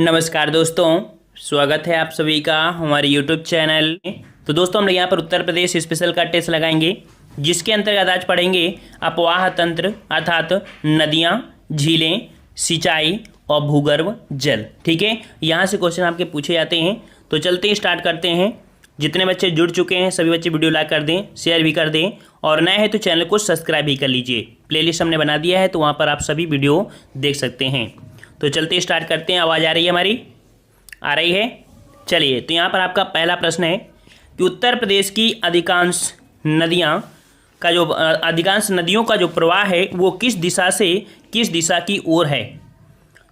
नमस्कार दोस्तों, स्वागत है आप सभी का हमारे YouTube चैनल में। तो दोस्तों हम लोग यहाँ पर उत्तर प्रदेश स्पेशल का टेस्ट लगाएंगे, जिसके अंतर्गत आज पढ़ेंगे अपवाह तंत्र अर्थात नदियाँ, झीलें, सिंचाई और भूगर्भ जल। ठीक है, यहाँ से क्वेश्चन आपके पूछे जाते हैं। तो चलते ही स्टार्ट करते हैं। जितने बच्चे जुड़ चुके हैं सभी बच्चे वीडियो लाइक कर दें, शेयर भी कर दें, और नए हैं तो चैनल को सब्सक्राइब भी कर लीजिए। प्लेलिस्ट हमने बना दिया है तो वहाँ पर आप सभी वीडियो देख सकते हैं। तो चलते स्टार्ट करते हैं। आवाज़ आ रही है हमारी? आ रही है। चलिए, तो यहाँ पर आपका पहला प्रश्न है कि उत्तर प्रदेश की अधिकांश नदियों का जो प्रवाह है वो किस दिशा की ओर है।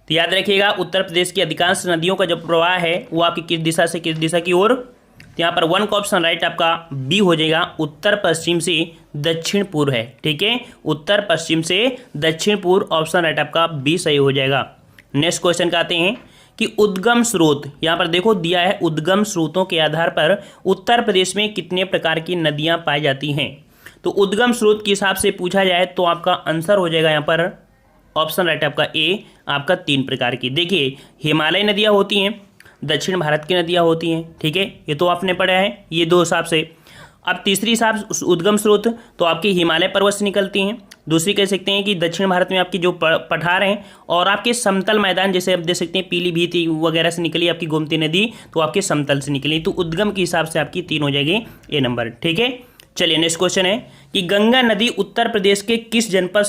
तो याद रखिएगा, उत्तर प्रदेश की अधिकांश नदियों का जो प्रवाह है वो आपकी किस दिशा की ओर। तो यहाँ पर वन का ऑप्शन राइट आपका बी हो जाएगा, उत्तर पश्चिम से दक्षिण पूर्व है। ठीक है, उत्तर पश्चिम से दक्षिण पूर्व, ऑप्शन राइट आपका बी सही हो जाएगा। नेक्स्ट क्वेश्चन का आते हैं कि उद्गम स्रोत, यहाँ पर देखो दिया है, उद्गम स्रोतों के आधार पर उत्तर प्रदेश में कितने प्रकार की नदियाँ पाई जाती हैं। तो उद्गम स्रोत के हिसाब से पूछा जाए तो आपका आंसर हो जाएगा यहाँ पर ऑप्शन राइट आपका ए, आपका 3 प्रकार की। देखिए, हिमालय नदियाँ होती हैं, दक्षिण भारत की नदियाँ होती हैं। ठीक है, ये तो आपने पढ़ा है, ये 2 हिसाब से। अब तीसरी हिसाब उद्गम स्रोत तो आपकी हिमालय पर्वत से निकलती हैं। दूसरी कह सकते हैं कि दक्षिण भारत में आपकी जो पठार हैं और आपके समतल मैदान, जैसे आप देख सकते हैं पीलीभीत वगैरह से निकली आपकी गोमती नदी, तो आपके समतल से निकली। तो उद्गम के हिसाब से आपकी 3 हो जाएगी ए नंबर। ठीक है, चलिए नेक्स्ट क्वेश्चन है कि गंगा नदी उत्तर प्रदेश के किस जनपद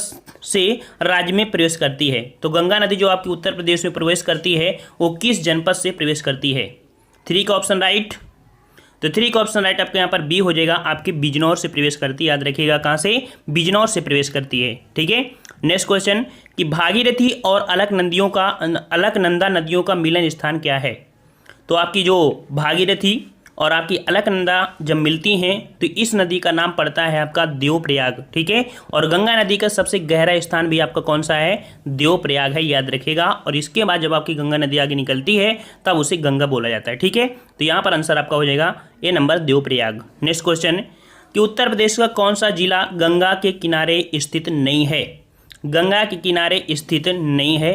से राज्य में प्रवेश करती है। तो गंगा नदी जो आपकी उत्तर प्रदेश में प्रवेश करती है वो किस जनपद से प्रवेश करती है। 3 का ऑप्शन राइट, तो 3 का ऑप्शन राइट आपके यहाँ पर बी हो जाएगा, आपके बिजनौर से प्रवेश करती है। याद रखिएगा, कहाँ से? बिजनौर से प्रवेश करती है। ठीक है, नेक्स्ट क्वेश्चन कि भागीरथी और अलकनंदा नदियों का मिलन स्थान क्या है। तो आपकी जो भागीरथी और आपकी अलकनंदा जब मिलती हैं तो इस नदी का नाम पड़ता है आपका देवप्रयाग। ठीक है, और गंगा नदी का सबसे गहरा स्थान भी आपका कौन सा है? देवप्रयाग है, याद रखिएगा। और इसके बाद जब आपकी गंगा नदी आगे निकलती है तब उसे गंगा बोला जाता है। ठीक है, तो यहाँ पर आंसर आपका हो जाएगा ए नंबर, देवप्रयाग। नेक्स्ट क्वेश्चन कि उत्तर प्रदेश का कौन सा जिला गंगा के किनारे स्थित नहीं है। गंगा के किनारे स्थित नहीं है,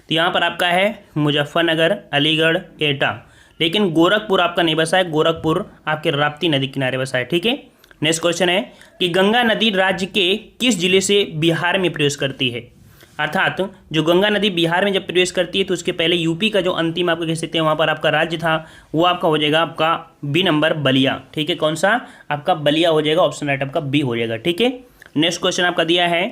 तो यहाँ पर आपका है मुजफ्फरनगर, अलीगढ़, एटा, लेकिन गोरखपुर आपका नहीं बसा है। गोरखपुर आपके राप्ती नदी किनारे बसा है। ठीक है, नेक्स्ट क्वेश्चन है कि गंगा नदी राज्य के किस जिले से बिहार में प्रवेश करती है। अर्थात जो गंगा नदी बिहार में जब प्रवेश करती है तो उसके पहले यूपी का जो अंतिम आपको कह सकते हैं वहाँ पर आपका राज्य था, वो आपका हो जाएगा आपका बी नंबर, बलिया। ठीक है, कौन सा? आपका बलिया हो जाएगा, ऑप्शन राइट आपका बी हो जाएगा। ठीक है, नेक्स्ट क्वेश्चन आपका दिया है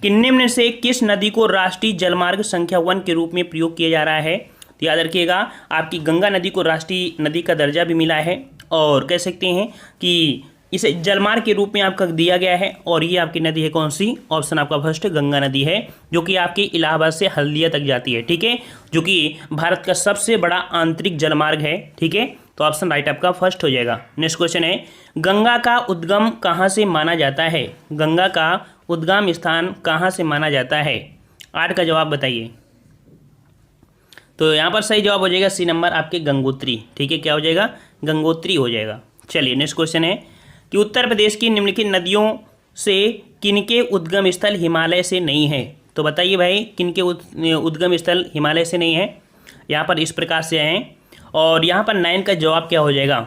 कि निम्न से किस नदी को राष्ट्रीय जलमार्ग संख्या 1 के रूप में प्रयोग किया जा रहा है। तो याद रखिएगा, आपकी गंगा नदी को राष्ट्रीय नदी का दर्जा भी मिला है और कह सकते हैं कि इसे जलमार्ग के रूप में आपका दिया गया है। और ये आपकी नदी है कौन सी? ऑप्शन आपका फर्स्ट गंगा नदी है, जो कि आपकी इलाहाबाद से हल्दिया तक जाती है। ठीक है, जो कि भारत का सबसे बड़ा आंतरिक जलमार्ग है। ठीक है, तो ऑप्शन राइट आपका फर्स्ट हो जाएगा। नेक्स्ट क्वेश्चन है गंगा का उद्गम कहाँ से माना जाता है। गंगा का उद्गम स्थान कहाँ से माना जाता है। 8 का जवाब बताइए। तो यहाँ पर सही जवाब हो जाएगा सी नंबर, आपके गंगोत्री। ठीक है, क्या हो जाएगा? गंगोत्री हो जाएगा। चलिए नेक्स्ट क्वेश्चन है कि उत्तर प्रदेश की निम्नलिखित नदियों से किनके उद्गम स्थल हिमालय से नहीं है। तो बताइए भाई, किनके उद्गम स्थल हिमालय से नहीं है। यहाँ पर इस प्रकार से हैं, और यहाँ पर 9 का जवाब क्या हो जाएगा।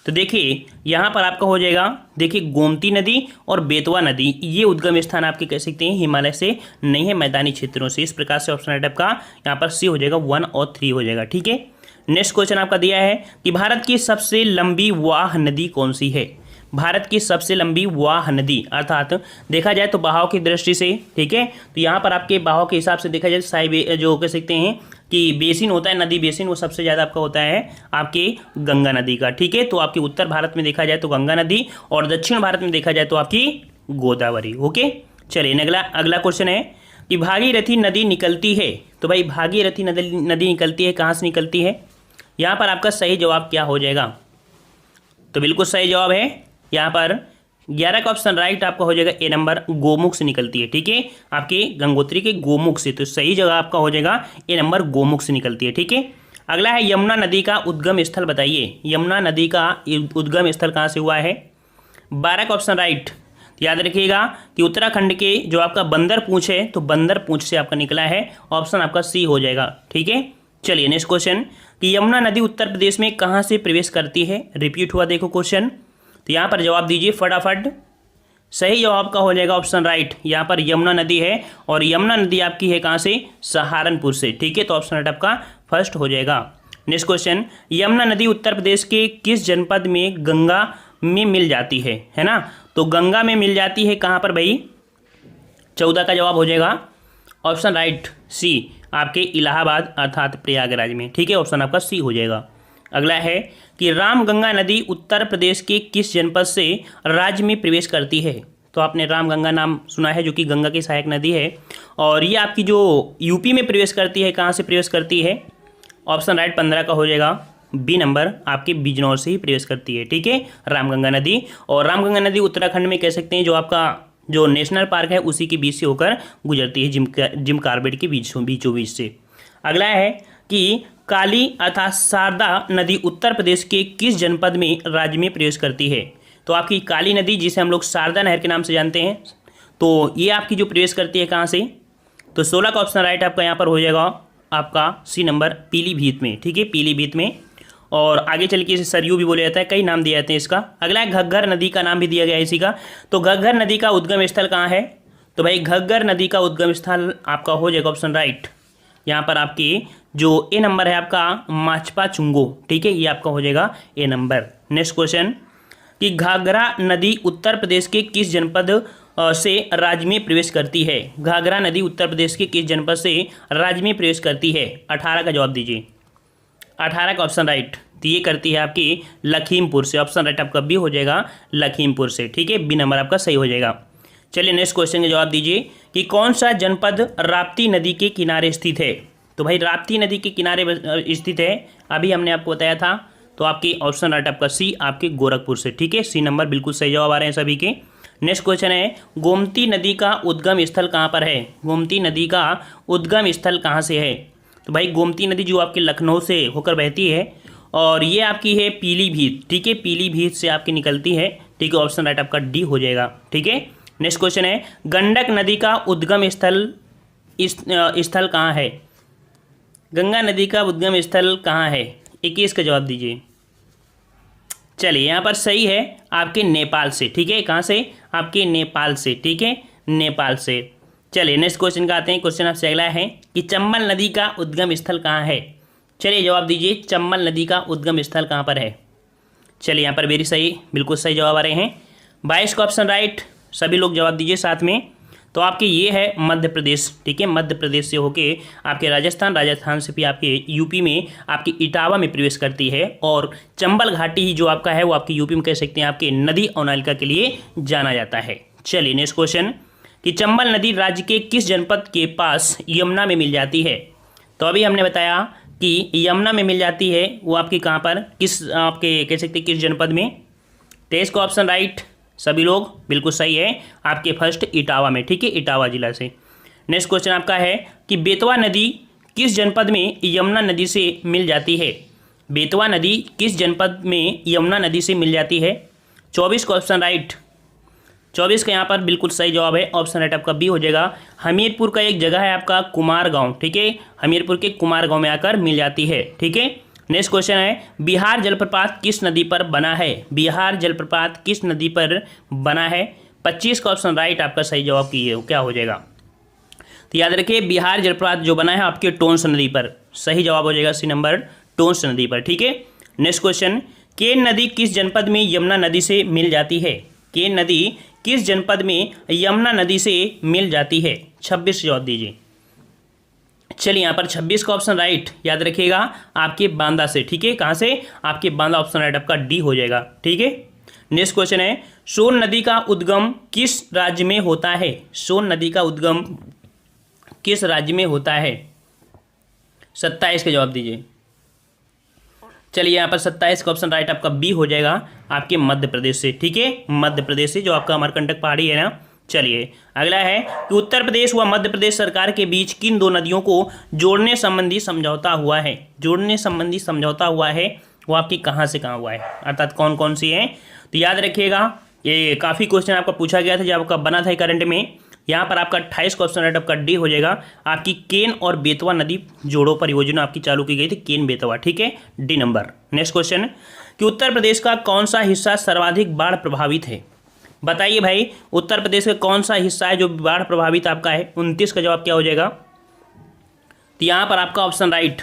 तो देखिए, यहाँ पर आपका हो जाएगा, देखिए गोमती नदी और बेतवा नदी, ये उद्गम स्थान आपके कह सकते हैं हिमालय से नहीं है, मैदानी क्षेत्रों से। इस प्रकार से ऑप्शन राइट आपका यहाँ पर सी हो जाएगा, 1 और 3 हो जाएगा। ठीक है, नेक्स्ट क्वेश्चन आपका दिया है कि भारत की सबसे लंबी वाह नदी कौन सी है। भारत की सबसे लंबी वाह नदी, अर्थात देखा जाए तो बहाव की दृष्टि से। ठीक है, तो यहाँ पर आपके बहाव के हिसाब से देखा जाए साई जो कह सकते हैं कि बेसिन होता है, नदी बेसिन, वो सबसे ज़्यादा आपका होता है आपके गंगा नदी का। ठीक है, तो आपके उत्तर भारत में देखा जाए तो गंगा नदी और दक्षिण भारत में देखा जाए तो आपकी गोदावरी। ओके, चलिए अगला क्वेश्चन है कि भागीरथी नदी निकलती है। तो भाई भागीरथी नदी निकलती है, कहाँ से निकलती है। यहाँ पर आपका सही जवाब क्या हो जाएगा। तो बिल्कुल सही जवाब है यहाँ पर 11 का ऑप्शन राइट आपका हो जाएगा ए नंबर, गोमुख से निकलती है। ठीक है, आपके गंगोत्री के गोमुख से, तो सही जगह आपका हो जाएगा ए नंबर, गोमुख से निकलती है। ठीक है, अगला है यमुना नदी का उद्गम स्थल बताइए। यमुना नदी का उद्गम स्थल कहाँ से हुआ है। 12 का ऑप्शन राइट। याद रखिएगा कि उत्तराखंड के जो आपका बंदर पूंछ है, तो बंदर पूंछ से आपका निकला है, ऑप्शन आपका सी हो जाएगा। ठीक है, चलिए नेक्स्ट क्वेश्चन कि यमुना नदी उत्तर प्रदेश में कहाँ से प्रवेश करती है। रिपीट हुआ देखो क्वेश्चन, तो यहाँ पर जवाब दीजिए फटाफट। सही जवाब का हो जाएगा ऑप्शन राइट, यहाँ पर यमुना नदी है और यमुना नदी आपकी है कहाँ से, सहारनपुर से। ठीक है, तो ऑप्शन राइट आपका फर्स्ट हो जाएगा। नेक्स्ट क्वेश्चन, यमुना नदी उत्तर प्रदेश के किस जनपद में गंगा में मिल जाती है ना। तो गंगा में मिल जाती है कहाँ पर भाई, 14 का जवाब हो जाएगा ऑप्शन राइट सी, आपके इलाहाबाद अर्थात प्रयागराज में। ठीक है, ऑप्शन आपका सी हो जाएगा। अगला है कि रामगंगा नदी उत्तर प्रदेश के किस जनपद से राज्य में प्रवेश करती है। तो आपने रामगंगा नाम सुना है, जो कि गंगा की सहायक नदी है और ये आपकी जो यूपी में प्रवेश करती है, कहाँ से प्रवेश करती है, ऑप्शन राइट 15 का हो जाएगा बी नंबर, आपके बिजनौर से ही प्रवेश करती है। ठीक है, रामगंगा नदी। और रामगंगा नदी उत्तराखंड में कह सकते हैं जो आपका जो नेशनल पार्क है उसी के बीच से होकर गुजरती है, जिम कार्बेट के बीचों बीच से। अगला है कि काली अर्थात शारदा नदी उत्तर प्रदेश के किस जनपद में राज्य में प्रवेश करती है। तो आपकी काली नदी, जिसे हम लोग शारदा नहर के नाम से जानते हैं, तो ये आपकी जो प्रवेश करती है कहाँ से, तो 16 का ऑप्शन राइट आपका यहाँ पर हो जाएगा आपका सी नंबर, पीलीभीत में। ठीक है, पीलीभीत में। और आगे चल के इसे सरयू भी बोला जाता है, कई नाम दिए जाते हैं इसका। अगला है घग्गर नदी का नाम भी दिया गया है इसी का। तो घग्गर नदी का उद्गम स्थल कहाँ है, तो भाई घग्गर नदी का उद्गम स्थल आपका हो जाएगा ऑप्शन राइट, यहाँ पर आपकी जो ए नंबर है आपका माचपा चुंगो। ठीक है, ये आपका हो जाएगा ए नंबर। नेक्स्ट क्वेश्चन कि घाघरा नदी उत्तर प्रदेश के किस जनपद से राज्य में प्रवेश करती है। घाघरा नदी उत्तर प्रदेश के किस जनपद से राज्य में प्रवेश करती है, 18 का जवाब दीजिए। 18 का ऑप्शन राइट, तो ये करती है आपकी लखीमपुर से। ऑप्शन राइट आपका बी हो जाएगा लखीमपुर से। ठीक है, बी नंबर आपका सही हो जाएगा। चलिए नेक्स्ट क्वेश्चन का जवाब दीजिए कि कौन सा जनपद राप्ती नदी के किनारे स्थित है। तो भाई राप्ती नदी के किनारे स्थित है, अभी हमने आपको बताया था। तो आपकी ऑप्शन राइट आपका सी, आपके गोरखपुर से। ठीक है, सी नंबर बिल्कुल सही जवाब आ रहे हैं सभी के। नेक्स्ट क्वेश्चन है गोमती नदी का उद्गम स्थल कहाँ पर है। गोमती नदी का उद्गम स्थल कहाँ से है। तो भाई गोमती नदी जो आपके लखनऊ से होकर बहती है और ये आपकी है पीलीभीत। ठीक है, पीलीभीत से आपकी निकलती है। ठीक है, ऑप्शन राइट आपका डी हो जाएगा। ठीक है, नेक्स्ट क्वेश्चन है गंडक नदी का उद्गम स्थल कहाँ है। गंगा नदी का उद्गम स्थल कहाँ है, 21 का जवाब दीजिए। चलिए यहाँ पर सही है आपके नेपाल से। ठीक है, कहाँ से, आपके नेपाल से। ठीक है, नेपाल से। चलिए नेक्स्ट क्वेश्चन का आते हैं। क्वेश्चन आपसे अगला है कि चंबल नदी का उद्गम स्थल कहाँ है। चलिए जवाब दीजिए, चंबल नदी का उद्गम स्थल कहाँ पर है। चलिए यहाँ पर वेरी सही, बिल्कुल सही जवाब आ रहे हैं। 22 का ऑप्शन राइट, सभी लोग जवाब दीजिए साथ में। तो आपके ये है मध्य प्रदेश। ठीक है, मध्य प्रदेश से होके आपके राजस्थान से भी आपके यूपी में आपकी इटावा में प्रवेश करती है। और चंबल घाटी ही जो आपका है वो आपके यूपी में कह सकते हैं आपके नदी अवनालिका के लिए जाना जाता है। चलिए नेक्स्ट क्वेश्चन कि चंबल नदी राज्य के किस जनपद के पास यमुना में मिल जाती है। तो अभी हमने बताया कि यमुना में मिल जाती है, वो आपकी कहाँ पर, किस आपके कह सकते हैं किस जनपद में। 23 का ऑप्शन राइट, सभी लोग बिल्कुल सही है आपके फर्स्ट इटावा में। ठीक है, इटावा जिला से। नेक्स्ट क्वेश्चन आपका है कि बेतवा नदी किस जनपद में यमुना नदी से मिल जाती है। बेतवा नदी किस जनपद में यमुना नदी से मिल जाती है। 24 का ऑप्शन राइट, 24 का यहाँ पर बिल्कुल सही जवाब है। ऑप्शन राइट आपका बी हो जाएगा। हमीरपुर का एक जगह है आपका कुमार गाँव। ठीक है, हमीरपुर के कुमार गाँव में आकर मिल जाती है। ठीक है, नेक्स्ट क्वेश्चन है बिहार जलप्रपात किस नदी पर बना है। बिहार जलप्रपात किस नदी पर बना है। 25 का ऑप्शन राइट आपका सही जवाब क्या हो जाएगा। तो याद रखिए बिहार जलप्रपात जो बना है आपके टोंस नदी पर, सही जवाब हो जाएगा सी नंबर, टोंस नदी पर। ठीक है, नेक्स्ट क्वेश्चन केन नदी किस जनपद में यमुना नदी से मिल जाती है। केन नदी किस जनपद में यमुना नदी से मिल जाती है। 26 जवाब दीजिए। चलिए यहाँ पर 26 का ऑप्शन राइट, याद रखिएगा आपके बांदा से। ठीक है, कहाँ से, आपके बांदा। ऑप्शन राइट आपका डी हो जाएगा। ठीक है, नेक्स्ट क्वेश्चन है सोन नदी का उद्गम किस राज्य में होता है। सोन नदी का उद्गम किस राज्य में होता है। 27 का जवाब दीजिए। चलिए यहाँ पर 27 का ऑप्शन राइट आपका बी हो जाएगा आपके मध्य प्रदेश से। ठीक है, मध्य प्रदेश से, जो आपका अमरकंटक पहाड़ी है ना। चलिए अगला है कि उत्तर प्रदेश व मध्य प्रदेश सरकार के बीच किन दो नदियों को जोड़ने संबंधी समझौता हुआ है। जोड़ने संबंधी समझौता हुआ है, वो आपकी कहाँ से कहाँ हुआ है, अर्थात कौन कौन सी है। तो याद रखिएगा ये काफ़ी क्वेश्चन आपका पूछा गया था जब आपका बना था करंट में। यहाँ पर आपका 28 का ऑप्शन राइट आपका डी हो जाएगा। आपकी केन और बेतवा नदी जोड़ो परियोजना आपकी चालू की गई थी, केन बेतवा, ठीक है, डी नंबर। नेक्स्ट क्वेश्चन कि उत्तर प्रदेश का कौन सा हिस्सा सर्वाधिक बाढ़ प्रभावित है? बताइए भाई, उत्तर प्रदेश का कौन सा हिस्सा है जो बाढ़ प्रभावित आपका है? 29 का जवाब क्या हो जाएगा? तो यहाँ पर आपका ऑप्शन राइट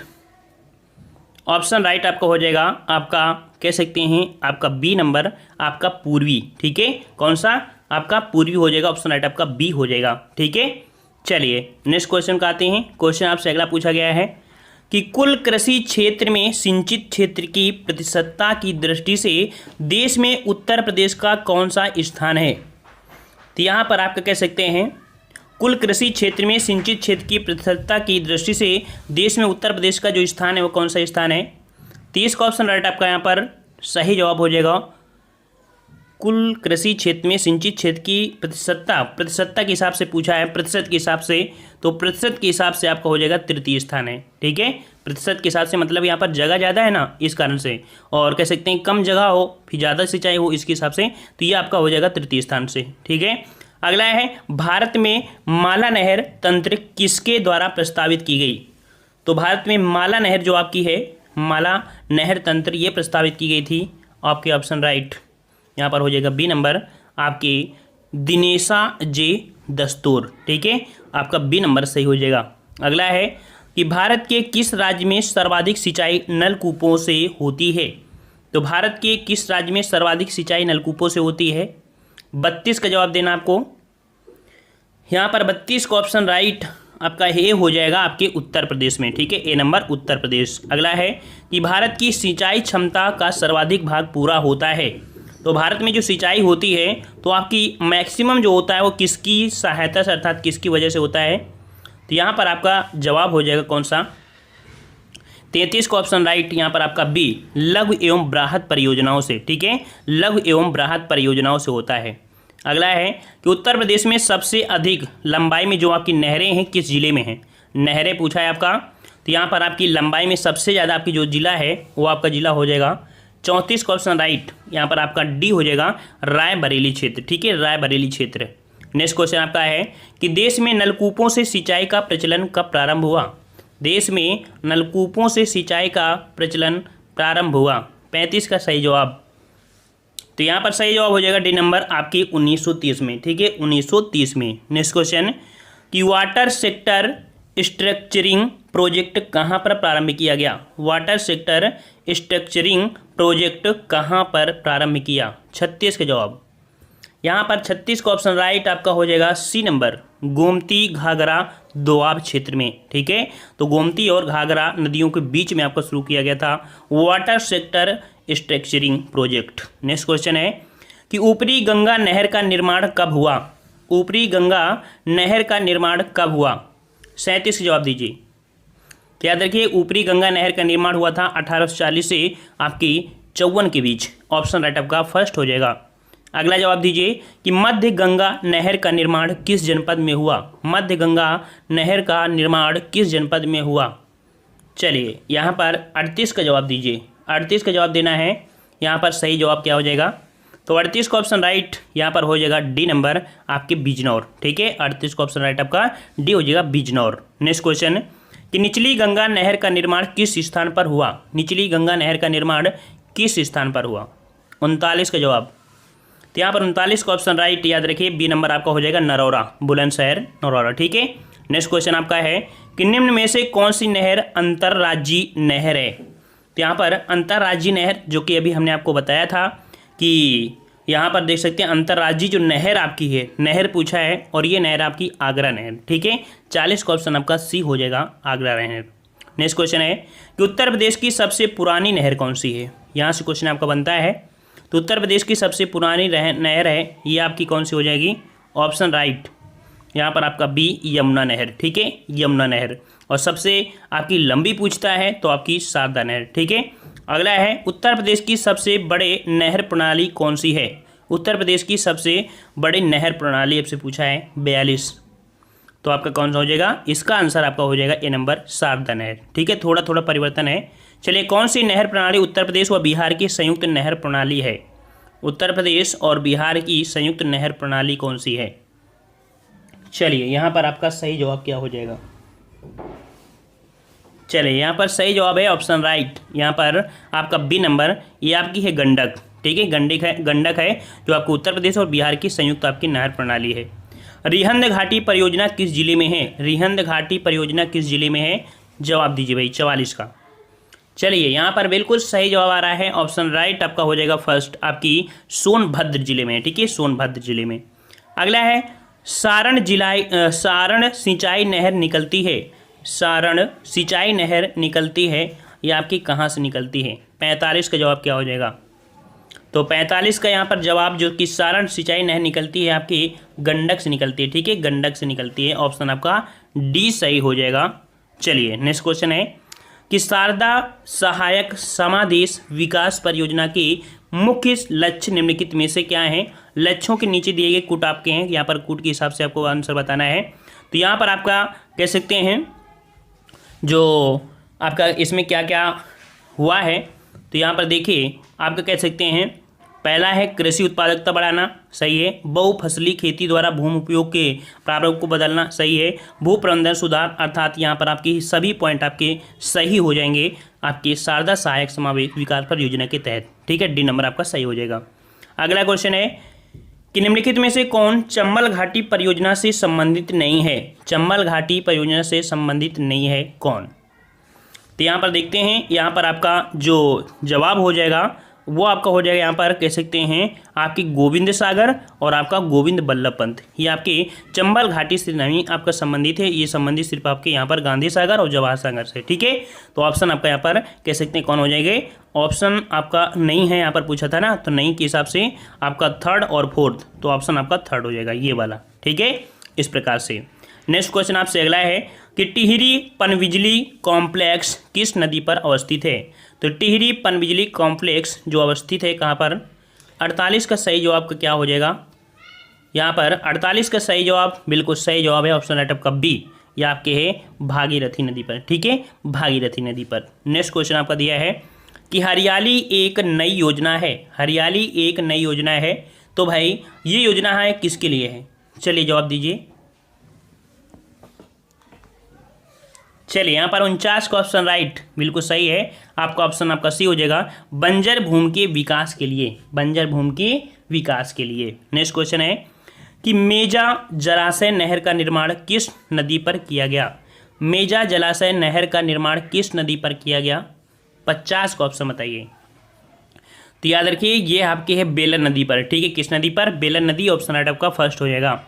आपका हो जाएगा, आपका कह सकते हैं आपका बी नंबर, आपका पूर्वी, ठीक है, कौन सा? आपका पूर्वी हो जाएगा, ऑप्शन राइट आपका बी हो जाएगा, ठीक है। चलिए नेक्स्ट क्वेश्चन का आते हैं। क्वेश्चन आपसे अगला पूछा गया है कि कुल कृषि क्षेत्र में सिंचित क्षेत्र की प्रतिशतता की दृष्टि से देश में उत्तर प्रदेश का कौन सा स्थान है? तो यहाँ पर आपका कह सकते हैं कुल कृषि क्षेत्र में सिंचित क्षेत्र की प्रतिशतता की दृष्टि से देश में उत्तर प्रदेश का जो स्थान है वो कौन सा स्थान है? 30 का ऑप्शन राइट आपका यहाँ पर सही जवाब हो जाएगा। कुल कृषि क्षेत्र में सिंचित क्षेत्र की प्रतिशतता के हिसाब से पूछा है, प्रतिशत के हिसाब से, तो प्रतिशत के हिसाब से आपका हो जाएगा तृतीय स्थान है, ठीक है। प्रतिशत के हिसाब से मतलब यहाँ पर जगह ज़्यादा है ना, इस कारण से, और कह सकते हैं कम जगह हो फिर ज़्यादा सिंचाई हो, इसके हिसाब से, तो ये आपका हो जाएगा तृतीय स्थान से, ठीक है। अगला है भारत में माला नहर तंत्र किसके द्वारा प्रस्तावित की गई? तो भारत में माला नहर जो आपकी है, माला नहर तंत्र, ये प्रस्तावित की गई थी। आपके ऑप्शन राइट यहाँ पर हो जाएगा बी नंबर, आपके दिनेशा जे दस्तूर, ठीक है, आपका बी नंबर सही हो जाएगा। अगला है कि भारत के किस राज्य में सर्वाधिक सिंचाई नलकूपों से होती है? तो भारत के किस राज्य में सर्वाधिक सिंचाई नलकूपों से होती है? 32 का जवाब देना आपको। यहाँ पर 32 का ऑप्शन राइट आपका ए हो जाएगा, आपके उत्तर प्रदेश में, ठीक है, ए नंबर उत्तर प्रदेश। अगला है कि भारत की सिंचाई क्षमता का सर्वाधिक भाग पूरा होता है। तो भारत में जो सिंचाई होती है तो आपकी मैक्सिमम जो होता है वो किसकी सहायता से अर्थात किसकी वजह से होता है? तो यहाँ पर आपका जवाब हो जाएगा कौन सा? 33 का ऑप्शन राइट यहाँ पर आपका बी, लघु एवं बृहत परियोजनाओं से, ठीक है, लघु एवं बृहत परियोजनाओं से होता है। अगला है कि उत्तर प्रदेश में सबसे अधिक लंबाई में जो आपकी नहरें हैं किस जिले में हैं? नहरें पूछा है आपका, तो यहाँ पर आपकी लंबाई में सबसे ज़्यादा आपकी जो जिला है वो आपका जिला हो जाएगा 34 का ऑप्शन राइट यहाँ पर आपका डी हो जाएगा, रायबरेली क्षेत्र, ठीक है, रायबरेली क्षेत्र। नेक्स्ट क्वेश्चन आपका है कि देश में नलकूपों से सिंचाई का प्रचलन कब प्रारंभ हुआ? देश में नलकूपों से सिंचाई का प्रचलन प्रारंभ हुआ। 35 का सही जवाब, तो यहाँ पर सही जवाब हो जाएगा डी नंबर, आपकी 1930 में, ठीक है, 1930 में। नेक्स्ट क्वेश्चन कि वाटर सेक्टर स्ट्रक्चरिंग प्रोजेक्ट कहाँ पर प्रारंभ किया गया? वाटर सेक्टर स्ट्रक्चरिंग प्रोजेक्ट कहाँ पर प्रारंभ किया? 36 का जवाब, यहाँ पर 36 का ऑप्शन राइट आपका हो जाएगा सी नंबर, गोमती घाघरा दोआब क्षेत्र में, ठीक है। तो गोमती और घाघरा नदियों के बीच में आपका शुरू किया गया था water sector structuring project. Next question है कि ऊपरी गंगा नहर का निर्माण कब हुआ? ऊपरी गंगा नहर का निर्माण कब हुआ? 37 का जवाब दीजिए। तो याद रखिए ऊपरी गंगा नहर का निर्माण हुआ था 1840 से आपकी 54 के बीच, ऑप्शन राइट आपका फर्स्ट हो जाएगा। अगला जवाब दीजिए कि मध्य गंगा नहर का निर्माण किस जनपद में हुआ? मध्य गंगा नहर का निर्माण किस जनपद में हुआ? चलिए यहाँ पर 38 का जवाब दीजिए। 38 का जवाब देना है, यहाँ पर सही जवाब क्या हो जाएगा? तो 38 का ऑप्शन राइट यहाँ पर हो जाएगा डी नंबर, आपके बिजनौर, ठीक है, 38 का ऑप्शन राइट आपका डी हो जाएगा बिजनौर। नेक्स्ट क्वेश्चन कि निचली गंगा नहर का निर्माण किस स्थान पर हुआ? निचली गंगा नहर का निर्माण किस स्थान पर हुआ? 39 का जवाब, तो यहाँ पर 39 का ऑप्शन राइट याद रखिए बी नंबर आपका हो जाएगा नरौरा, बुलंदशहर नरौरा, ठीक है। नेक्स्ट क्वेश्चन आपका है कि निम्न में से कौन सी नहर अंतर्राज्यीय नहर है? तो यहाँ पर अंतर्राज्यीय नहर जो कि अभी हमने आपको बताया था कि यहाँ पर देख सकते हैं अंतर्राज्यीय जो नहर आपकी है, नहर पूछा है, और ये नहर आपकी आगरा नहर, ठीक है। 40 का ऑप्शन आपका सी हो जाएगा आगरा नहर। नेक्स्ट क्वेश्चन है कि उत्तर प्रदेश की सबसे पुरानी नहर कौन सी है? यहाँ से क्वेश्चन आपका बनता है, तो उत्तर प्रदेश की सबसे पुरानी नहर है ये आपकी कौन सी हो जाएगी? ऑप्शन राइट यहाँ पर आपका बी यमुना नहर, ठीक है, यमुना नहर। और सबसे आपकी लंबी पूछता है तो आपकी शारदा नहर, ठीक है। अगला है उत्तर प्रदेश की सबसे बड़े नहर प्रणाली कौन सी है? उत्तर प्रदेश की सबसे बड़ी नहर प्रणाली आपसे पूछा है 42, तो आपका कौन सा हो जाएगा? इसका आंसर आपका हो जाएगा ए नंबर, शारदा नहर, ठीक है। थोड़ा थोड़ा परिवर्तन है। चलिए कौन सी नहर प्रणाली उत्तर प्रदेश व बिहार की संयुक्त नहर प्रणाली है? उत्तर प्रदेश और बिहार की संयुक्त नहर प्रणाली कौन सी है? चलिए यहाँ पर आपका सही जवाब क्या हो जाएगा। चलिए यहाँ पर सही जवाब है ऑप्शन राइट, यहाँ पर आपका बी नंबर, ये आपकी है गंडक। ठीक है, गंडक है जो आपको उत्तर प्रदेश और बिहार की संयुक्त आपकी नहर प्रणाली है। रिहंद घाटी परियोजना किस जिले में है? रिहंद घाटी परियोजना किस जिले में है? जवाब दीजिए भाई 44 का। चलिए यहाँ पर बिल्कुल सही जवाब आ रहा है, ऑप्शन राइट आपका हो जाएगा फर्स्ट, आपकी सोनभद्र जिले में। ठीक है, सोनभद्र जिले में। अगला है सारण सिंचाई नहर निकलती है। सारण सिंचाई नहर निकलती है, ये आपकी कहाँ से निकलती है? 45 का जवाब क्या हो जाएगा? तो 45 का यहाँ पर जवाब जो कि सारण सिंचाई नहर निकलती है आपकी गंडक से निकलती है। ठीक है, गंडक से निकलती है, ऑप्शन आपका डी सही हो जाएगा। चलिए नेक्स्ट क्वेश्चन है कि शारदा सहायक समादेश विकास परियोजना के मुख्य लक्ष्य निम्नलिखित में से क्या है? लक्ष्यों के नीचे दिए गए कूट आपके हैं, यहाँ पर कूट के हिसाब से आपको आंसर बताना है। तो यहाँ पर आपका कह सकते हैं जो आपका इसमें क्या क्या हुआ है, तो यहाँ पर देखिए आपका कह सकते हैं पहला है कृषि उत्पादकता बढ़ाना, सही है। बहुफसली खेती द्वारा भूमि उपयोग के प्रारूप को बदलना, सही है। भू प्रबंधन सुधार, अर्थात यहाँ पर आपकी सभी पॉइंट आपके सही हो जाएंगे आपकी शारदा सहायक समावेश विकास परियोजना के तहत। ठीक है, डी नंबर आपका सही हो जाएगा। अगला क्वेश्चन है कि निम्नलिखित में से कौन चंबल घाटी परियोजना से संबंधित नहीं है? चंबल घाटी परियोजना से संबंधित नहीं है कौन? तो यहाँ पर देखते हैं, यहाँ पर आपका जो जवाब हो जाएगा वो आपका हो जाएगा, यहाँ पर कह सकते हैं आपकी गोविंद सागर और आपका गोविंद बल्लभ पंत, ये आपके चंबल घाटी से नहीं आपका संबंधित है, ये संबंधित सिर्फ आपके यहाँ पर गांधी सागर और जवाहर सागर से। ठीक है, तो ऑप्शन आपका यहाँ पर कह सकते हैं कौन हो जाएंगे? ऑप्शन आपका नहीं है, यहाँ पर पूछा था ना, तो नहीं के हिसाब से आपका थर्ड और फोर्थ, तो ऑप्शन आपका थर्ड हो जाएगा ये वाला। ठीक है, इस प्रकार से। नेक्स्ट क्वेश्चन आपसे अगला है कि टिहरी पनबिजली कॉम्प्लेक्स किस नदी पर अवस्थित है? तो टिहरी पनबिजली कॉम्प्लेक्स जो अवस्थित है कहाँ पर? 48 का सही जवाब का क्या हो जाएगा? यहाँ पर 48 का सही जवाब बिल्कुल सही जवाब है, ऑप्शन राइट आपका बी, यह आपके है भागीरथी नदी पर। ठीक है, भागीरथी नदी पर। नेक्स्ट क्वेश्चन आपका दिया है कि हरियाली एक नई योजना है। हरियाली एक नई योजना है, तो भाई ये योजना है किसके लिए है? चलिए जवाब दीजिए। चलिए यहाँ पर 49 का ऑप्शन राइट बिल्कुल सही है, आपका ऑप्शन आपका सी हो जाएगा, बंजर भूमि के विकास के लिए। बंजर भूमि के विकास के लिए। नेक्स्ट क्वेश्चन है कि मेजा जलाशय नहर का निर्माण किस नदी पर किया गया? मेजा जलाशय नहर का निर्माण किस नदी पर किया गया? 50 का ऑप्शन बताइए। तो याद रखिए ये आपके है बेलन नदी पर। ठीक है, किस नदी पर? बेलन नदी, ऑप्शन राइट आपका फर्स्ट हो जाएगा।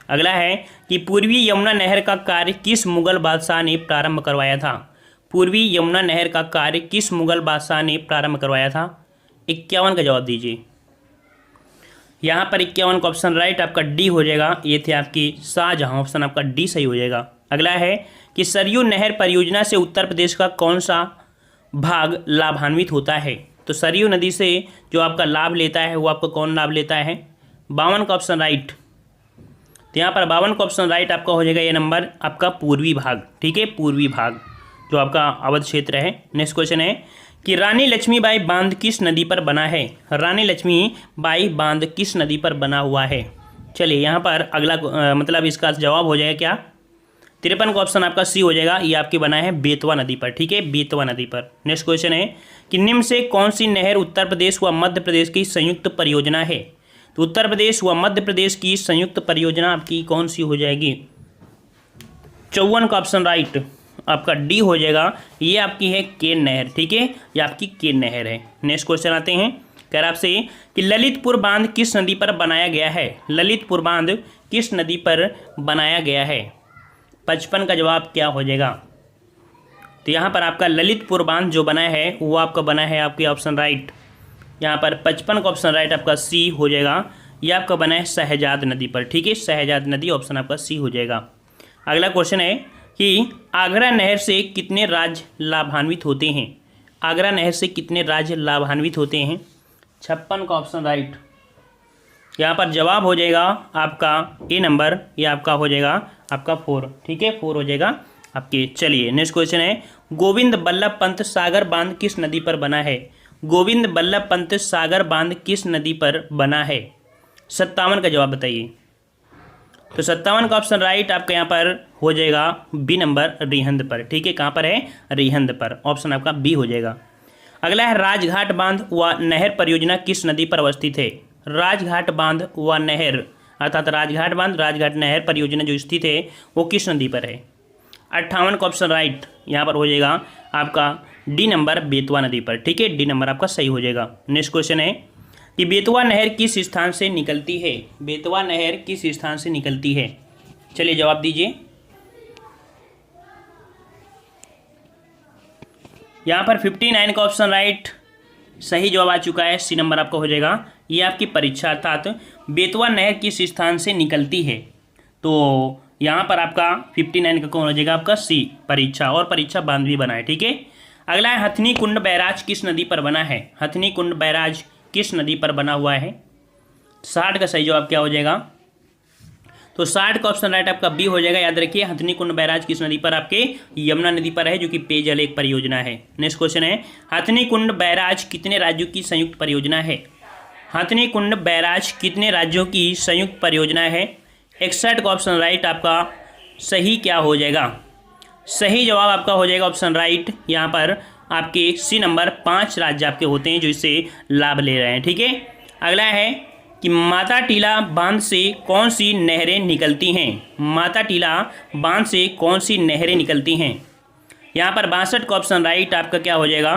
अगला है कि पूर्वी यमुना नहर का कार्य किस मुगल बादशाह ने प्रारंभ करवाया था? पूर्वी यमुना नहर का कार्य किस मुगल बादशाह ने प्रारंभ करवाया था? 51 का जवाब दीजिए। यहाँ पर 51 का ऑप्शन राइट आपका डी हो जाएगा, ये थे आपकी शाहजहां, ऑप्शन आपका डी सही हो जाएगा। अगला है कि सरयू नहर परियोजना से उत्तर प्रदेश का कौन सा भाग लाभान्वित होता है? तो सरयू नदी से जो आपका लाभ लेता है वो आपका कौन लाभ लेता है? 52 का ऑप्शन राइट। तो यहाँ पर 52 का ऑप्शन राइट आपका हो जाएगा ये नंबर आपका पूर्वी भाग। ठीक है, पूर्वी भाग जो आपका अवध क्षेत्र है। नेक्स्ट क्वेश्चन है कि रानी लक्ष्मीबाई बांध किस नदी पर बना है? रानी लक्ष्मीबाई बांध किस नदी पर बना हुआ है? चलिए यहाँ पर अगला मतलब इसका जवाब हो जाएगा क्या? 53 का ऑप्शन आपका सी हो जाएगा, ये आपके बना है बेतवा नदी पर। ठीक है, बेतवा नदी पर। नेक्स्ट क्वेश्चन है कि निम्न से कौन सी नहर उत्तर प्रदेश व मध्य प्रदेश की संयुक्त परियोजना है? तो उत्तर प्रदेश व मध्य प्रदेश की संयुक्त परियोजना आपकी कौन सी हो जाएगी? 54 का ऑप्शन राइट आपका डी हो जाएगा, ये आपकी है केन नहर। ठीक है, ये आपकी केन नहर है। नेक्स्ट क्वेश्चन आते हैं, कह रहा आपसे कि ललितपुर बांध किस नदी पर बनाया गया है? ललितपुर बांध किस नदी पर बनाया गया है? 55 का जवाब क्या हो जाएगा? तो यहाँ पर आपका ललितपुर बांध जो बना है वो आपका बना है आपके ऑप्शन राइट, यहाँ पर 55 का ऑप्शन राइट आपका सी हो जाएगा, ये आपका बना है शहजाद नदी पर। ठीक है, शहजाद नदी, ऑप्शन आपका सी हो जाएगा। अगला क्वेश्चन है कि आगरा नहर से कितने राज्य लाभान्वित होते हैं? आगरा नहर से कितने राज्य लाभान्वित होते हैं? 56 का ऑप्शन राइट, यहाँ पर जवाब हो जाएगा आपका ए नंबर, ये आपका हो जाएगा आपका 4। ठीक है, 4 हो जाएगा आपके। चलिए नेक्स्ट क्वेश्चन है गोविंद बल्लभ पंत सागर बांध किस नदी पर बना है? गोविंद बल्लभ पंत सागर बांध किस नदी पर बना है? 57 का जवाब बताइए। तो 57 का ऑप्शन राइट आपका यहाँ पर हो जाएगा बी नंबर, रिहंद पर। ठीक है, कहाँ पर है? रिहंद पर। ऑप्शन आपका बी हो जाएगा। अगला है राजघाट बांध व नहर परियोजना किस नदी पर अवस्थित है? राजघाट बांध व नहर अर्थात राजघाट बांध राजघाट नहर परियोजना जो स्थित है वो किस नदी पर है? 58 का ऑप्शन राइट यहाँ पर हो जाएगा आपका डी नंबर, बेतवा नदी पर। ठीक है, डी नंबर आपका सही हो जाएगा। नेक्स्ट क्वेश्चन है कि बेतवा नहर किस स्थान से निकलती है? बेतवा नहर किस स्थान से निकलती है? चलिए जवाब दीजिए। यहाँ पर 59 का ऑप्शन राइट सही जवाब आ चुका है, सी नंबर आपका हो जाएगा। ये आपकी परीक्षा अर्थात बेतवा नहर किस स्थान से निकलती है, तो यहाँ पर आपका 59 का कौन हो जाएगा? आपका सी, परीक्षा। और परीक्षा बांध भी बना है। ठीक है, अगला है हथनी कुंड बैराज किस नदी पर बना है? हथनी कुंड बैराज किस नदी पर बना हुआ है? 60 का सही जवाब क्या हो जाएगा? तो 60 का ऑप्शन राइट आपका बी हो जाएगा। याद रखिए हथनी कुंड बैराज किस नदी पर? आपके यमुना नदी पर है, जो कि पेयजल एक परियोजना है। नेक्स्ट क्वेश्चन है हथनी कुंड बैराज कितने राज्यों की संयुक्त परियोजना है? हथनी कुंड बैराज कितने राज्यों की संयुक्त परियोजना है? 61 का ऑप्शन राइट आपका सही क्या हो जाएगा? सही जवाब आपका हो जाएगा ऑप्शन राइट यहाँ पर आपके सी नंबर, 5 राज्य आपके होते हैं जो इससे लाभ ले रहे हैं। ठीक है, अगला है कि माता टीला बांध से कौन सी नहरें निकलती हैं? माता टीला बांध से कौन सी नहरें निकलती हैं? यहाँ पर 62 का ऑप्शन राइट आपका क्या हो जाएगा?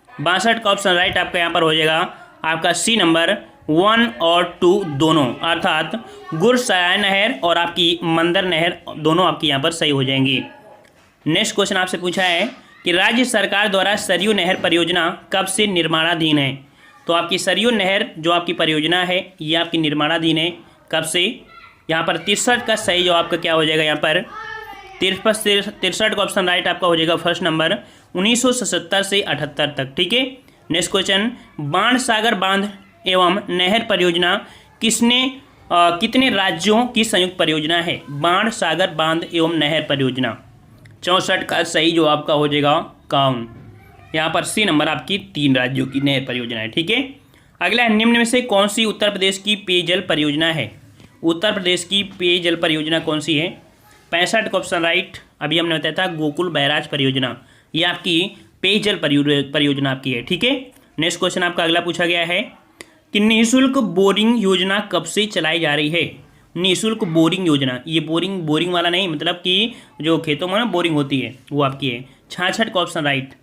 62 का ऑप्शन राइट आपका यहाँ पर हो जाएगा आपका सी नंबर, 1 और 2 दोनों, अर्थात गुरसराय नहर और आपकी मंदर नहर दोनों आपकी यहाँ पर सही हो जाएंगी। नेक्स्ट क्वेश्चन आपसे पूछा है कि राज्य सरकार द्वारा सरयू नहर परियोजना कब से निर्माणाधीन है? तो आपकी सरयू नहर जो आपकी परियोजना है ये आपकी निर्माणाधीन है कब से? यहाँ पर 63 का सही जवाब का क्या हो जाएगा? यहाँ पर 63 का ऑप्शन राइट आपका हो जाएगा फर्स्ट नंबर, 1977 से 78 तक। ठीक है, नेक्स्ट क्वेश्चन बाणसागर बांध एवं नहर परियोजना कितने राज्यों की संयुक्त परियोजना है? बाणसागर बांध एवं नहर परियोजना 64 का सही जवाब का हो जाएगा काउन। यहाँ पर सी नंबर आपकी 3 राज्यों की नहर परियोजना है। ठीक है, अगला है निम्न में से कौन सी उत्तर प्रदेश की पेयजल परियोजना है? उत्तर प्रदेश की पेयजल परियोजना कौन सी है? 65 का ऑप्शन राइट अभी हमने बताया था गोकुल बैराज परियोजना, ये आपकी पेयजल परियोजना आपकी है। ठीक है, नेक्स्ट क्वेश्चन आपका अगला पूछा गया है कि निःशुल्क बोरिंग योजना कब से चलाई जा रही है? निःशुल्क बोरिंग योजना, ये बोरिंग वाला नहीं, मतलब कि जो खेतों में ना बोरिंग होती है वो आपकी है। 66 का ऑप्शन राइट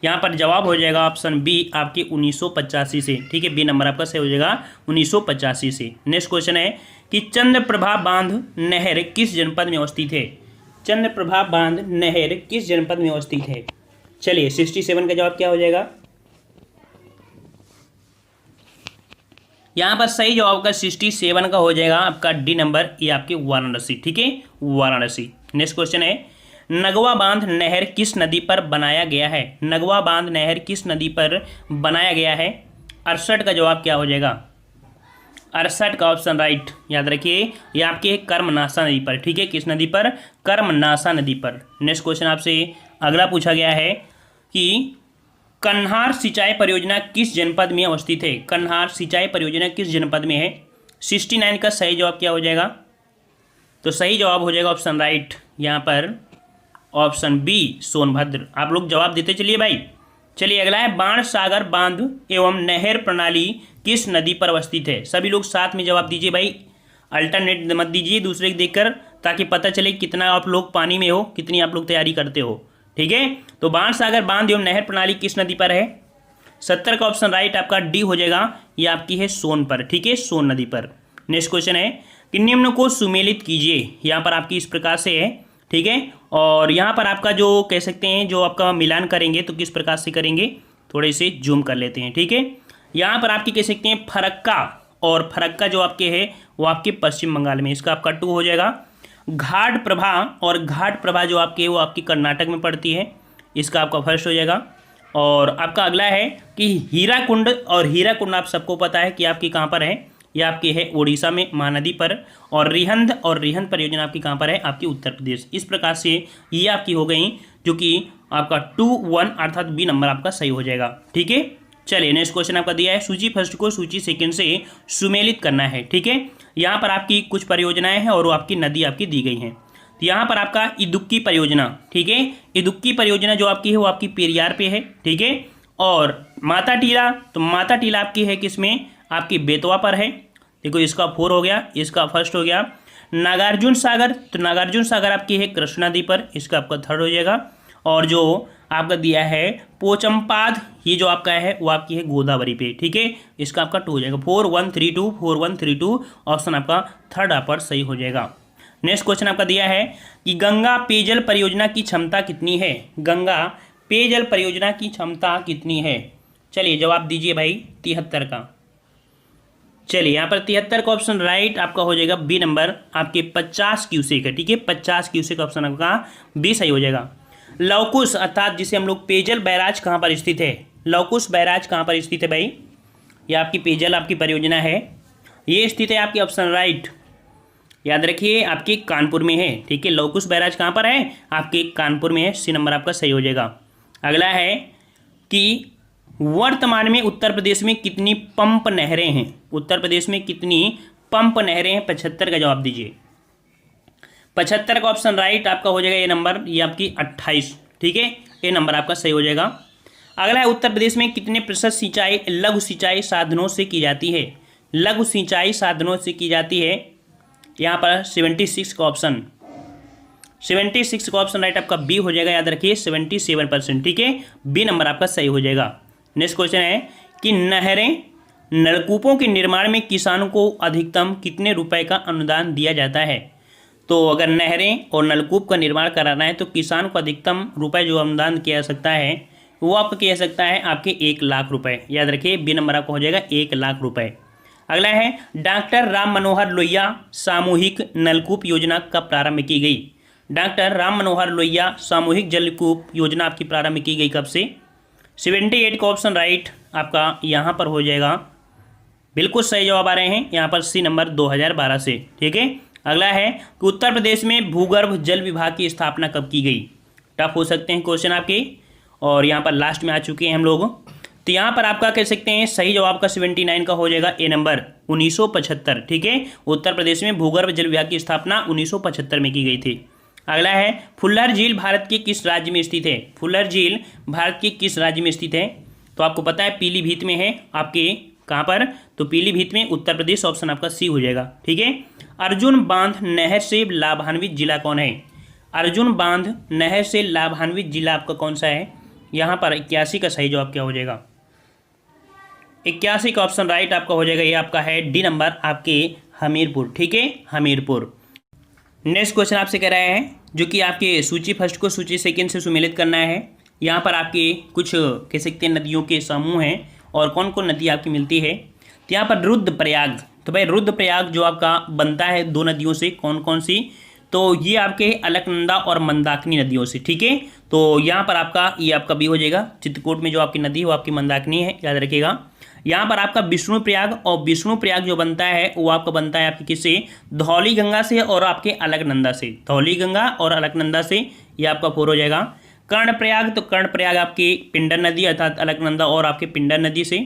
यहाँ पर जवाब हो जाएगा ऑप्शन बी आपके 1985 से। ठीक है, बी नंबर आपका सही हो जाएगा 1985 से। नेक्स्ट क्वेश्चन है कि चंद्रप्रभा बांध नहर किस जनपद में अवस्थित है? चंद्रप्रभा बांध नहर किस जनपद में अवस्थित है? चलिए 67 का जवाब क्या हो जाएगा? यहाँ पर सही जवाब का 67 का हो जाएगा आपका डी नंबर, ये आपके वाराणसी। ठीक है, वाराणसी। नेक्स्ट क्वेश्चन है नगवा बांध नहर किस नदी पर बनाया गया है? नगवा बांध नहर किस नदी पर बनाया गया है? 68 का जवाब क्या हो जाएगा? 68 का ऑप्शन राइट याद रखिए ये आपके कर्मनाशा नदी पर। ठीक है, किस नदी पर? कर्मनाशा नदी पर। नेक्स्ट क्वेश्चन आपसे अगला पूछा गया है कि कन्हार सिंचाई परियोजना किस जनपद में अवस्थित है? कन्हार सिंचाई परियोजना किस जनपद में है? 69 का सही जवाब क्या हो जाएगा? तो सही जवाब हो जाएगा ऑप्शन राइट यहाँ पर ऑप्शन बी सोनभद्र। आप लोग जवाब देते चलिए भाई। चलिए अगला है बाणसागर बांध एवं नहर प्रणाली किस नदी पर अवस्थित है? सभी लोग साथ में जवाब दीजिए भाई, अल्टरनेट मत दीजिए दूसरे को देखकर, ताकि पता चले कितना आप लोग पानी में हो, कितनी आप लोग तैयारी करते हो। ठीक है, तो बाणसागर बांध एवं नहर प्रणाली किस नदी पर है? 70 का ऑप्शन राइट आपका डी हो जाएगा, ये आपकी है सोन पर। ठीक है, सोन नदी पर। नेक्स्ट क्वेश्चन है कि निम्न को सुमेलित कीजिए, यहाँ पर आपकी इस प्रकार से है। ठीक है, और यहाँ पर आपका जो कह सकते हैं जो आपका मिलान करेंगे तो किस प्रकार से करेंगे, थोड़े से जूम कर लेते हैं। ठीक है, यहाँ पर आपकी कह सकते हैं फरक्का, और फरक्का जो आपके है वो आपके पश्चिम बंगाल में, इसका आपका 2 हो जाएगा। घाट प्रभा, और घाट प्रभा जो आपके वो आपकी कर्नाटक में पड़ती है, इसका आपका फर्स्ट हो जाएगा। और आपका अगला है कि हीराकुंड, और हीराकुंड आप सबको पता है कि आपकी कहाँ पर है, यह आपकी है उड़ीसा में महानदी पर। और रिहंद परियोजना आपकी कहाँ पर है? आपकी उत्तर प्रदेश। इस प्रकार से ये आपकी हो गई, जो कि आपका 2-1 अर्थात बी नंबर आपका सही हो जाएगा। ठीक है, चलिए नेक्स्ट क्वेश्चन आपका दिया है सूची फर्स्ट को सूची सेकंड से सुमेलित करना है। ठीक है, यहाँ पर आपकी कुछ परियोजनाएं हैं और वो आपकी नदी आपकी दी गई हैं। तो यहाँ पर आपका इदुक्की परियोजना, ठीक है, इदुक्की परियोजना जो आपकी है वो आपकी पेरियार पे है, ठीक है। और माता टीला, तो माता टीला आपकी है किसमें, आपकी बेतवा पर है। देखो इसका 4 हो गया, इसका फर्स्ट हो गया। नागार्जुन सागर, तो नागार्जुन सागर आपकी है कृष्णा नदी पर, इसका आपका 3rd हो जाएगा। और जो आपका दिया है पोचमपाद, ये जो आपका है वो आपकी है गोदावरी पे, ठीक है, इसका आपका 2 हो जाएगा। 4132, 4132 ऑप्शन आपका 3rd आप पर सही हो जाएगा। नेक्स्ट क्वेश्चन आपका दिया है कि गंगा पेयजल परियोजना की क्षमता कितनी है, गंगा पेयजल परियोजना की क्षमता कितनी है। चलिए जवाब दीजिए भाई 73 का। चलिए यहाँ पर 73 का ऑप्शन राइट आपका हो जाएगा बी नंबर, आपके 50 क्यूसेक है, ठीक है, 50 क्यूसेक ऑप्शन आपका बी सही हो जाएगा। लवकुश अर्थात जिसे हम लोग पेयजल बैराज कहाँ पर स्थित है, लवकुश बैराज कहाँ पर स्थित है भाई, ये आपकी पेयजल आपकी परियोजना है, ये स्थित है आपकी ऑप्शन राइट, याद रखिए आपके कानपुर में है, ठीक है। लवकुश बैराज कहाँ पर है, आपके कानपुर में है, सी नंबर आपका सही हो जाएगा। अगला है कि वर्तमान में उत्तर प्रदेश में कितनी पंप नहरें हैं, उत्तर प्रदेश में कितनी पंप नहरें हैं, 75 का जवाब दीजिए। 75 का ऑप्शन राइट आपका हो जाएगा ये नंबर, ये आपकी 28, ठीक है, ये नंबर आपका सही हो जाएगा। अगला है उत्तर प्रदेश में कितने प्रतिशत सिंचाई लघु सिंचाई साधनों से की जाती है, लघु सिंचाई साधनों से की जाती है, यहाँ पर 76 का ऑप्शन, 76 का ऑप्शन राइट आपका बी हो जाएगा, याद रखिए 77%, ठीक है, बी नंबर आपका सही हो जाएगा। नेक्स्ट क्वेश्चन है कि नहरें नलकूपों के निर्माण में किसानों को अधिकतम कितने रुपए का अनुदान दिया जाता है। तो अगर नहरें और नलकूप का निर्माण कराना है तो किसान को अधिकतम रुपए जो अनुदान किया जा सकता है वो आपको किया जा सकता है आपके 1 लाख रुपए, याद रखिए बी नंबर आपको हो जाएगा 1 लाख रुपए। अगला है डॉक्टर राम मनोहर लोहिया सामूहिक नलकूप योजना कब प्रारंभ की गई, डॉक्टर राम मनोहर लोहिया सामूहिक जलकूप योजना आपकी प्रारंभ की गई कब से, 78 का ऑप्शन राइट आपका यहाँ पर हो जाएगा, बिल्कुल सही जवाब आ रहे हैं यहाँ पर सी नंबर 2012 से, ठीक है। अगला है कि उत्तर प्रदेश में भूगर्भ जल विभाग की स्थापना कब की गई, टफ हो सकते हैं क्वेश्चन आपके, और यहाँ पर लास्ट में आ चुके हैं हम लोग। तो यहाँ पर आपका कह सकते हैं सही जवाब का 79 का हो जाएगा ए नंबर 1975, ठीक है, उत्तर प्रदेश में भूगर्भ जल विभाग की स्थापना 1975 में की गई थी। अगला है फुल्लर झील भारत के किस राज्य में स्थित है, फुल्लर झील भारत के किस राज्य में स्थित है, तो आपको पता है पीलीभीत में है, आपके कहाँ पर, तो पीलीभीत में, उत्तर प्रदेश, ऑप्शन आपका सी हो जाएगा, ठीक है। अर्जुन बांध नहर से लाभान्वित जिला कौन है, अर्जुन बांध नहर से लाभान्वित जिला आपका कौन सा है, यहाँ पर 81 का सही जवाब क्या हो जाएगा, 81 का ऑप्शन राइट आपका हो जाएगा, ये आपका है डी नंबर आपके हमीरपुर, ठीक है, हमीरपुर। नेक्स्ट क्वेश्चन आपसे कह रहे हैं जो कि आपके सूची फर्स्ट को सूची सेकंड से सुमेलित करना है। यहाँ पर आपके कुछ कह सकते हैं नदियों के समूह हैं और कौन कौन नदी आपकी मिलती है। तो यहाँ पर रुद्रप्रयाग, तो भाई रुद्रप्रयाग जो आपका बनता है 2 नदियों से, कौन कौन सी, तो ये आपके अलकनंदा और मंदाकिनी नदियों से, ठीक है। तो यहाँ पर आपका ये आपका भी हो जाएगा, चित्रकूट में जो आपकी नदी है वो आपकी मंदाकिनी है, याद रखिएगा। यहाँ पर आपका विष्णुप्रयाग, और विष्णुप्रयाग जो बनता है वो आपका बनता है आपकी किससे, धौली गंगा से और आपके अलकनंदा से, धौली गंगा और अलकनंदा से, ये आपका 4 हो जाएगा। कर्णप्रयाग, तो कर्णप्रयाग आपकी पिंडर नदी अर्थात अलकनंदा और आपके पिंडर नदी से,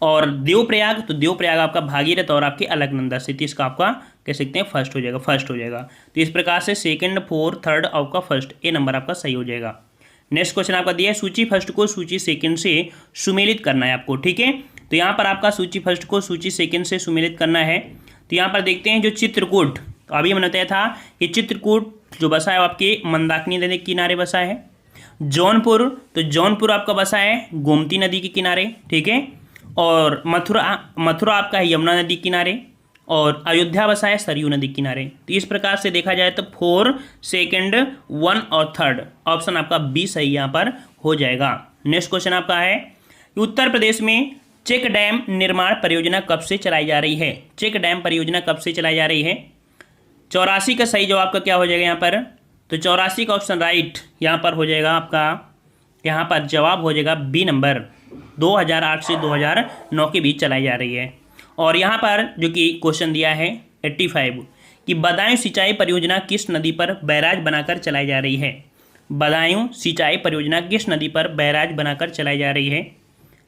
और देवप्रयाग, तो देवप्रयाग आपका भागीरथ और आपके अलकनंदा से, तो इसका आपका कह सकते हैं फर्स्ट हो जाएगा, फर्स्ट हो जाएगा। तो इस प्रकार से सेकंड, 4, 3rd आपका फर्स्ट, ए नंबर आपका सही हो जाएगा। नेक्स्ट क्वेश्चन आपका दिया है सूची फर्स्ट को सूची सेकंड से सुमेलित करना है आपको, ठीक है। तो यहाँ पर आपका सूची फर्स्ट को सूची सेकंड से सुमेलित करना है। तो यहाँ पर देखते हैं जो चित्रकूट, तो अभी हमने बताया था कि चित्रकूट जो बसा है आपके मंदाकिनी नदी के किनारे बसा है। जौनपुर, तो जौनपुर आपका बसा है गोमती नदी के किनारे, ठीक है। और मथुरा आपका है यमुना नदी किनारे, और अयोध्या बसा है सरयू नदी किनारे। तो इस प्रकार से देखा जाए तो 4, सेकंड, 1 और 3rd ऑप्शन आपका बी सही यहाँ पर हो जाएगा। नेक्स्ट क्वेश्चन आपका है उत्तर प्रदेश में चेक डैम निर्माण परियोजना कब से चलाई जा रही है, चेक डैम परियोजना कब से चलाई जा रही है। 84 का सही जवाब का क्या हो जाएगा यहाँ पर, तो 84 का ऑप्शन राइट यहाँ पर हो जाएगा आपका, यहाँ पर जवाब हो जाएगा बी नंबर, 2008 से 2009 के बीच चलाई जा रही है। और यहाँ पर जो कि क्वेश्चन दिया है 85 कि बदायूं सिंचाई परियोजना किस नदी पर बैराज बनाकर चलाई जा रही है, बदायूं सिंचाई परियोजना किस नदी पर बैराज बनाकर चलाई जा रही है।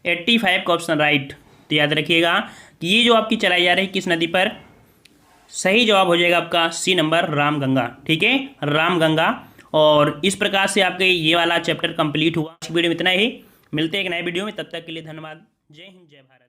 85 का ऑप्शन राइट, तो याद रखिएगा कि ये जो आपकी चलाई जा रही है किस नदी पर, सही जवाब हो जाएगा आपका सी नंबर, रामगंगा। ठीक है, रामगंगा। और इस प्रकार से आपके ये वाला चैप्टर कंप्लीट हुआ। इस वीडियो में इतना ही, मिलते हैं एक नए वीडियो में, तब तक के लिए धन्यवाद। जय हिंद, जय भारत।